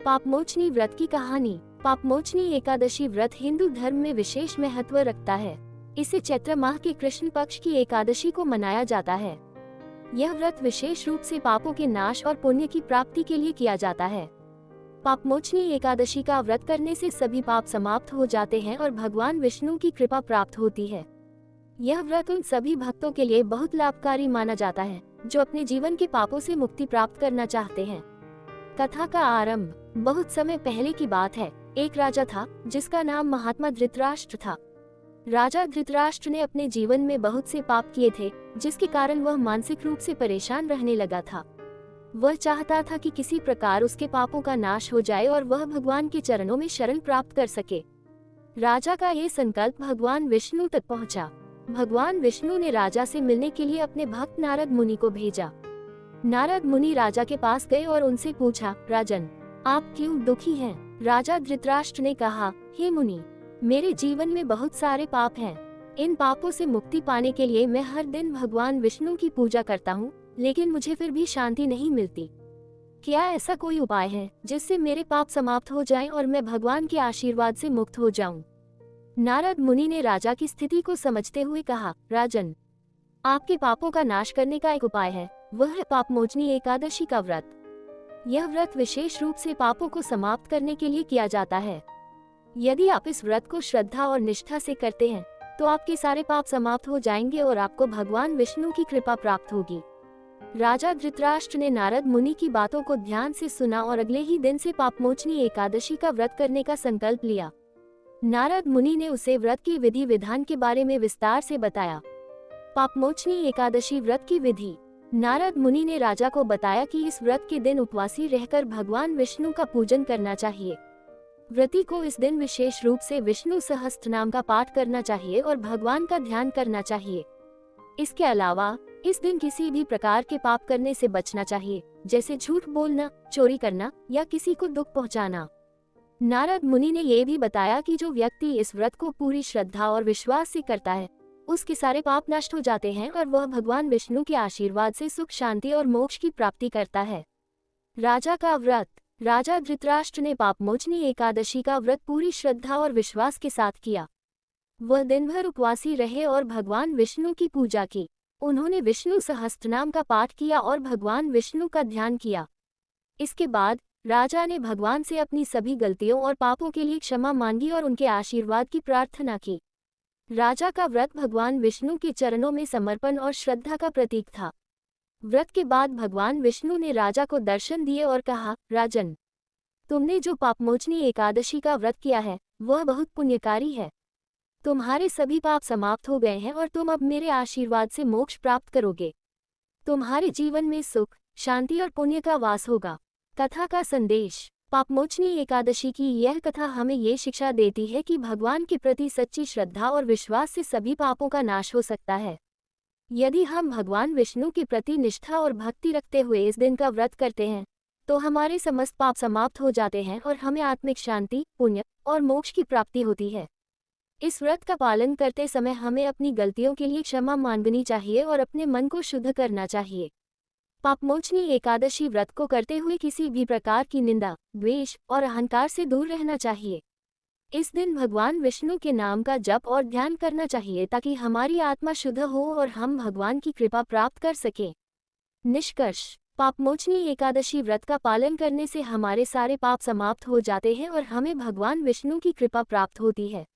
पापमोचनी व्रत की कहानी। पापमोचनी एकादशी व्रत हिंदू धर्म में विशेष महत्व रखता है। इसे चैत्र माह के कृष्ण पक्ष की एकादशी को मनाया जाता है। यह व्रत विशेष रूप से पापों के नाश और पुण्य की प्राप्ति के लिए किया जाता है। पापमोचनी एकादशी का व्रत करने से सभी पाप समाप्त हो जाते हैं और भगवान विष्णु की कृपा प्राप्त होती है। यह व्रत उन सभी भक्तों के लिए बहुत लाभकारी माना जाता है जो अपने जीवन के पापों से मुक्ति प्राप्त करना चाहते हैं। कथा का आरंभ बहुत समय पहले की बात है। एक राजा था जिसका नाम महात्मा धृतराष्ट्र था। राजा धृतराष्ट्र ने अपने जीवन में बहुत से पाप किए थे, जिसके कारण वह मानसिक रूप से परेशान रहने लगा था। वह चाहता था कि किसी प्रकार उसके पापों का नाश हो जाए और वह भगवान के चरणों में शरण प्राप्त कर सके। राजा का ये संकल्प भगवान विष्णु तक पहुंचा। भगवान विष्णु ने राजा से मिलने के लिए अपने भक्त नारद मुनि को भेजा। नारद मुनि राजा के पास गए और उनसे पूछा, राजन, आप क्यों दुखी हैं? राजा धृतराष्ट्र ने कहा, हे मुनि, मेरे जीवन में बहुत सारे पाप हैं। इन पापों से मुक्ति पाने के लिए मैं हर दिन भगवान विष्णु की पूजा करता हूँ, लेकिन मुझे फिर भी शांति नहीं मिलती। क्या ऐसा कोई उपाय है जिससे मेरे पाप समाप्त हो जाएं और मैं भगवान के आशीर्वाद से मुक्त हो जाऊं? नारद मुनि ने राजा की स्थिति को समझते हुए कहा, राजन, आपके पापों का नाश करने का एक उपाय है, वह है पापमोचनी एकादशी का व्रत। यह व्रत विशेष रूप से पापों को समाप्त करने के लिए किया जाता है। यदि आप इस व्रत को श्रद्धा और निष्ठा से करते हैं तो आपके सारे पाप समाप्त हो जाएंगे और आपको भगवान विष्णु की कृपा प्राप्त होगी। राजा धृतराष्ट्र ने नारद मुनि की बातों को ध्यान से सुना और अगले ही दिन से पापमोचनी एकादशी का व्रत करने का संकल्प लिया। नारद मुनि ने उसे व्रत की विधि विधान के बारे में विस्तार से बताया। पापमोचनी एकादशी व्रत की विधि। नारद मुनि ने राजा को बताया कि इस व्रत के दिन उपवासी रहकर भगवान विष्णु का पूजन करना चाहिए। व्रती को इस दिन विशेष रूप से विष्णु सहस्त्रनाम का पाठ करना चाहिए और भगवान का ध्यान करना चाहिए। इसके अलावा इस दिन किसी भी प्रकार के पाप करने से बचना चाहिए, जैसे झूठ बोलना, चोरी करना या किसी को दुख पहुंचाना। नारद मुनि ने यह भी बताया कि जो व्यक्ति इस व्रत को पूरी श्रद्धा और विश्वास से करता है, उसके सारे पाप नष्ट हो जाते हैं और वह भगवान विष्णु के आशीर्वाद से सुख, शांति और मोक्ष की प्राप्ति करता है। राजा का व्रत। राजा धृतराष्ट्र ने पापमोचनी एकादशी का व्रत पूरी श्रद्धा और विश्वास के साथ किया। वह दिन भर उपवासी रहे और भगवान विष्णु की पूजा की। उन्होंने विष्णु सहस्त्रनाम का पाठ किया और भगवान विष्णु का ध्यान किया। इसके बाद राजा ने भगवान से अपनी सभी गलतियों और पापों के लिए क्षमा मांगी और उनके आशीर्वाद की प्रार्थना की। राजा का व्रत भगवान विष्णु के चरणों में समर्पण और श्रद्धा का प्रतीक था। व्रत के बाद भगवान विष्णु ने राजा को दर्शन दिए और कहा, राजन, तुमने जो पापमोचनी एकादशी का व्रत किया है वह बहुत पुण्यकारी है। तुम्हारे सभी पाप समाप्त हो गए हैं और तुम अब मेरे आशीर्वाद से मोक्ष प्राप्त करोगे। तुम्हारे जीवन में सुख, शांति और पुण्य का वास होगा। कथा का संदेश। पापमोचनी एकादशी की यह कथा हमें ये शिक्षा देती है कि भगवान के प्रति सच्ची श्रद्धा और विश्वास से सभी पापों का नाश हो सकता है। यदि हम भगवान विष्णु के प्रति निष्ठा और भक्ति रखते हुए इस दिन का व्रत करते हैं तो हमारे समस्त पाप समाप्त हो जाते हैं और हमें आत्मिक शांति, पुण्य और मोक्ष की प्राप्ति होती है। इस व्रत का पालन करते समय हमें अपनी गलतियों के लिए क्षमा मांगनी चाहिए और अपने मन को शुद्ध करना चाहिए। पापमोचनी एकादशी व्रत को करते हुए किसी भी प्रकार की निंदा, द्वेष और अहंकार से दूर रहना चाहिए। इस दिन भगवान विष्णु के नाम का जप और ध्यान करना चाहिए ताकि हमारी आत्मा शुद्ध हो और हम भगवान की कृपा प्राप्त कर सकें। निष्कर्ष। पापमोचनी एकादशी व्रत का पालन करने से हमारे सारे पाप समाप्त हो जाते हैं और हमें भगवान विष्णु की कृपा प्राप्त होती है।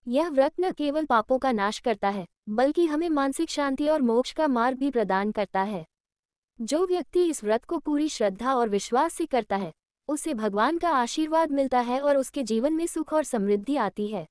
यह व्रत न केवल पापों का नाश करता है, बल्कि हमें मानसिक शांति और मोक्ष का मार्ग भी प्रदान करता है। जो व्यक्ति इस व्रत को पूरी श्रद्धा और विश्वास से करता है, उसे भगवान का आशीर्वाद मिलता है और उसके जीवन में सुख और समृद्धि आती है।